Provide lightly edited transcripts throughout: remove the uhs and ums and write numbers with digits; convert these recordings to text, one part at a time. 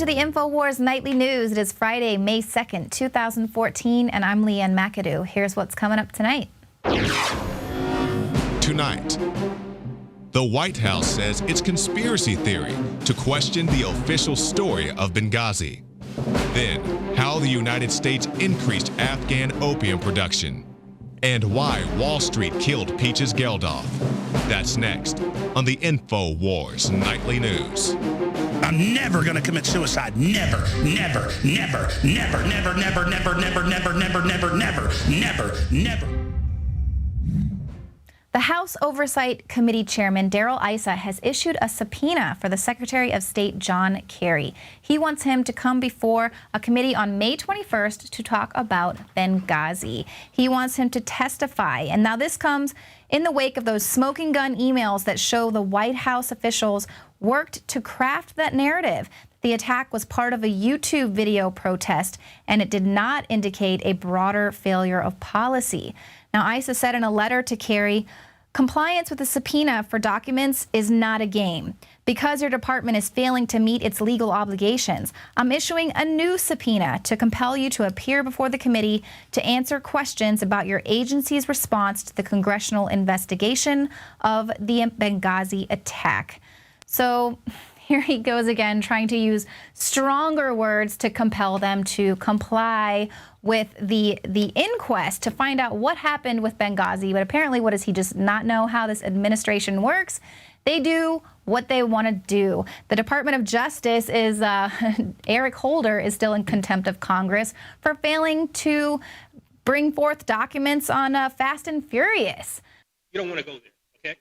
to the InfoWars Nightly News. It is Friday, May 2nd, 2014, and I'm Leanne McAdoo. Here's what's coming up tonight. Tonight, the White House says it's conspiracy theory to question the official story of Benghazi. Then, how the United States increased Afghan opium production. And why Wall Street killed Peaches Geldof. That's next on the InfoWars Nightly News. I'm never going to commit suicide. Never, never, never, never, never, never, never, never, never, never, never, never, never, never. The House Oversight Committee Chairman Darrell Issa has issued a subpoena for the Secretary of State John Kerry. He wants him to come before a committee on May 21st to talk about Benghazi. He wants him to testify. And now this comes in the wake of those smoking gun emails that show the White House officials worked to craft that narrative. The attack was part of a YouTube video protest, and it did not indicate a broader failure of policy. Now, Issa said in a letter to Kerry, compliance with the subpoena for documents is not a game. Because your department is failing to meet its legal obligations, I'm issuing a new subpoena to compel you to appear before the committee to answer questions about your agency's response to the congressional investigation of the Benghazi attack. So here he goes again, trying to use stronger words to compel them to comply with the inquest to find out what happened with Benghazi. But apparently, what does he just not know how this administration works? They do what they want to do. The Department of Justice is, Eric Holder is still in contempt of Congress for failing to bring forth documents on Fast and Furious. You don't want to go there, okay?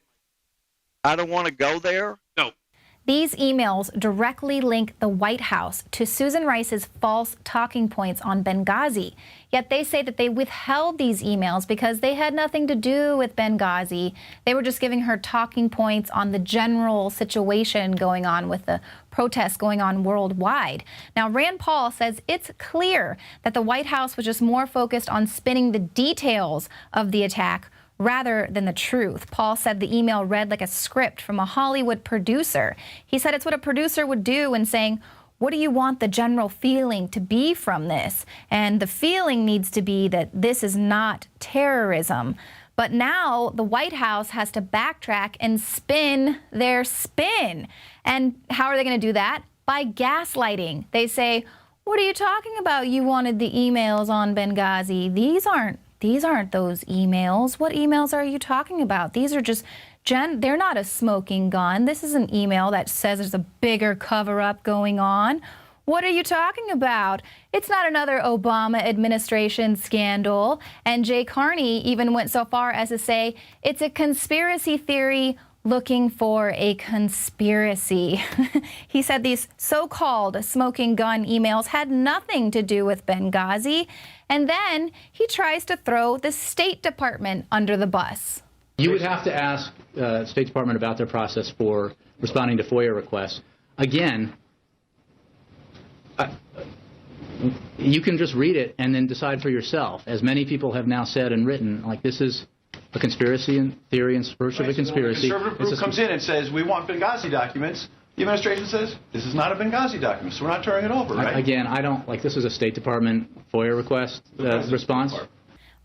I don't want to go there? No. These emails directly link the White House to Susan Rice's false talking points on Benghazi. Yet they say that they withheld these emails because they had nothing to do with Benghazi. They were just giving her talking points on the general situation going on with the protests going on worldwide. Now, Rand Paul says it's clear that the White House was just more focused on spinning the details of the attack rather than the truth. Paul said the email read like a script from a Hollywood producer. He said it's what a producer would do when saying, what do you want the general feeling to be from this? And the feeling needs to be that this is not terrorism. But now the White House has to backtrack and spin their spin. And how are they going to do that? By gaslighting. They say, what are you talking about? You wanted the emails on Benghazi. These aren't those emails. What emails are you talking about? These are just, they're not a smoking gun. This is an email that says there's a bigger cover-up going on. What are you talking about? It's not another Obama administration scandal. And Jay Carney even went so far as to say it's a conspiracy theory looking for a conspiracy. He said these so-called smoking gun emails had nothing to do with Benghazi. And then he tries to throw the State Department under the bus. You would have to ask the State Department about their process for responding to FOIA requests. Again, you can just read it and then decide for yourself. As many people have now said and written, like this is a conspiracy theory in search of a conspiracy. The conservative group comes in and says, we want Benghazi documents. The administration says, this is not a Benghazi document, so we're not turning it over, right? Again, I don't, like, this is a State Department FOIA request response.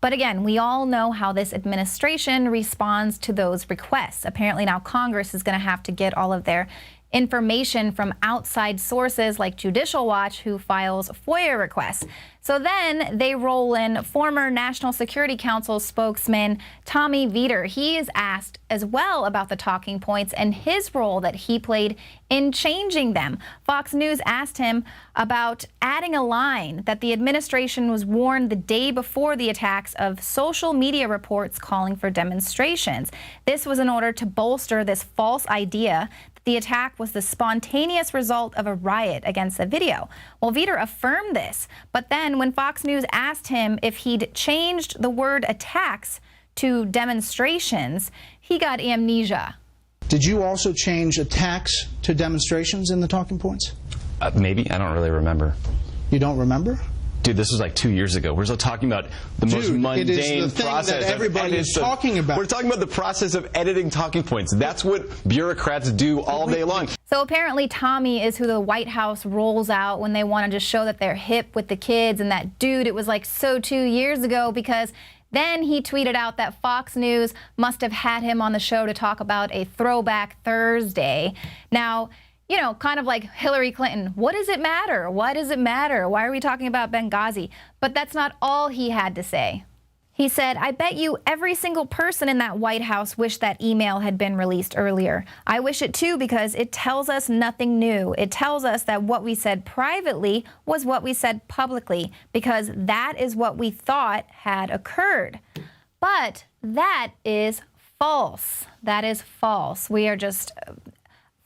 But again, we all know how this administration responds to those requests. Apparently now Congress is going to have to get all of their information from outside sources like Judicial Watch, who files FOIA requests. So then they roll in former National Security Council spokesman Tommy Vietor. He is asked as well about the talking points and his role that he played in changing them. Fox News asked him about adding a line that the administration was warned the day before the attacks of social media reports calling for demonstrations. This was in order to bolster this false idea that the attack was the spontaneous result of a riot against the video. Well, Vietor affirmed this, but then when Fox News asked him if he'd changed the word attacks to demonstrations, he got amnesia. Did you also change attacks to demonstrations in the talking points? Maybe. I don't really remember. You don't remember? Dude, this was like 2 years ago. We're still talking about the most mundane it is the thing process that everybody is talking about. We're talking about the process of editing talking points. That's what bureaucrats do all day long. So apparently Tommy is who the White House rolls out when they want to just show that they're hip with the kids, and that dude, it was like so 2 years ago, because then he tweeted out that Fox News must have had him on the show to talk about a Throwback Thursday. Now, you know, kind of like Hillary Clinton. What does it matter? Why does it matter? Why are we talking about Benghazi? But that's not all he had to say. He said, I bet you every single person in that White House wished that email had been released earlier. I wish it too, because it tells us nothing new. It tells us that what we said privately was what we said publicly, because that is what we thought had occurred. But that is false. That is false. We are just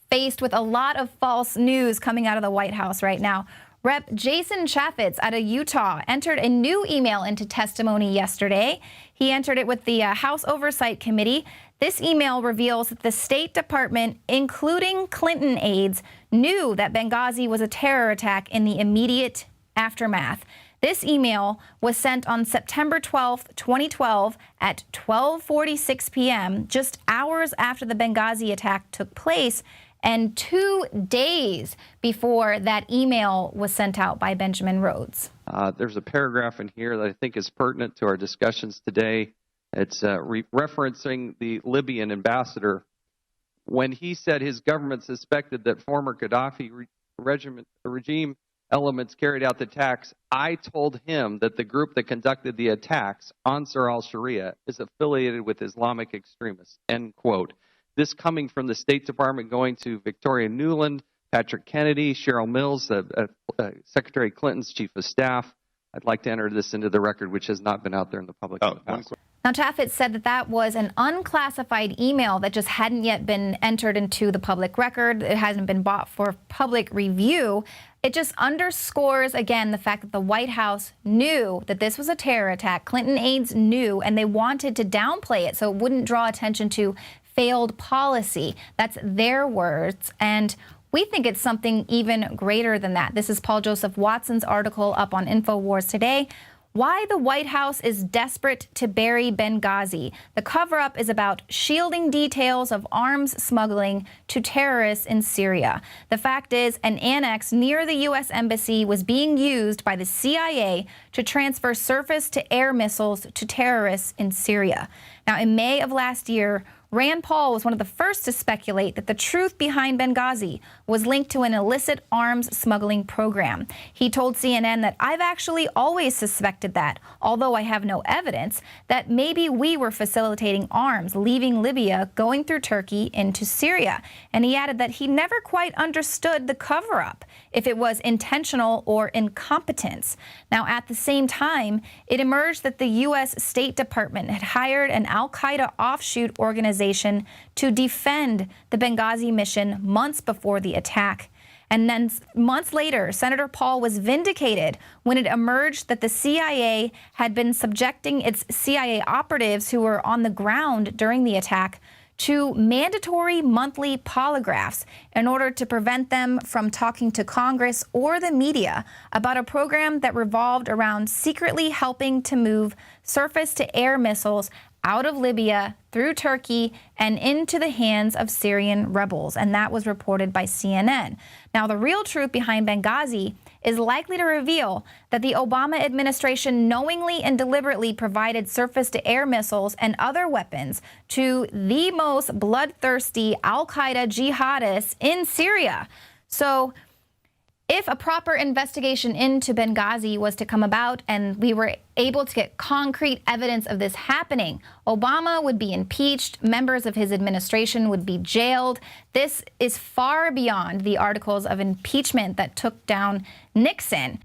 faced with a lot of false news coming out of the White House right now. Rep. Jason Chaffetz out of Utah entered a new email into testimony yesterday. He entered it with the House Oversight Committee. This email reveals that the State Department, including Clinton aides, knew that Benghazi was a terror attack in the immediate aftermath. This email was sent on September 12th, 2012 at 12:46 p.m., just hours after the Benghazi attack took place, and 2 days before that email was sent out by Benjamin Rhodes. There's a paragraph in here that I think is pertinent to our discussions today. It's referencing the Libyan ambassador when he said his government suspected that former Gaddafi regime elements carried out the attacks. I told him that the group that conducted the attacks, Ansar al-Sharia, is affiliated with Islamic extremists, end quote. This coming from the State Department, going to Victoria Nuland, Patrick Kennedy, Cheryl Mills, Secretary Clinton's chief of staff. I'd like to enter this into the record, which has not been out there in the public. Now, Chaffetz said that that was an unclassified email that just hadn't yet been entered into the public record. It hasn't been bought for public review. It just underscores, again, the fact that the White House knew that this was a terror attack. Clinton aides knew, and they wanted to downplay it so it wouldn't draw attention to failed policy. That's their words. And we think it's something even greater than that. This is Paul Joseph Watson's article up on InfoWars today. Why the White House is desperate to bury Benghazi. The cover-up is about shielding details of arms smuggling to terrorists in Syria. The fact is, an annex near the U.S. Embassy was being used by the CIA to transfer surface-to-air missiles to terrorists in Syria. Now, in May of last year, Rand Paul was one of the first to speculate that the truth behind Benghazi was linked to an illicit arms smuggling program. He told CNN that I've actually always suspected that, although I have no evidence, that maybe we were facilitating arms leaving Libya, going through Turkey into Syria. And he added that he never quite understood the cover-up, if it was intentional or incompetence. Now, at the same time, it emerged that the U.S. State Department had hired an al-Qaeda offshoot organization to defend the Benghazi mission months before the attack. And then months later, Senator Paul was vindicated when it emerged that the CIA had been subjecting its CIA operatives who were on the ground during the attack to mandatory monthly polygraphs in order to prevent them from talking to Congress or the media about a program that revolved around secretly helping to move surface-to-air missiles out of Libya, through Turkey, and into the hands of Syrian rebels. And that was reported by CNN. Now, the real truth behind Benghazi is likely to reveal that the Obama administration knowingly and deliberately provided surface-to-air missiles and other weapons to the most bloodthirsty al-Qaeda jihadists in Syria. So, if a proper investigation into Benghazi was to come about and we were able to get concrete evidence of this happening, Obama would be impeached, members of his administration would be jailed. This is far beyond the articles of impeachment that took down Nixon.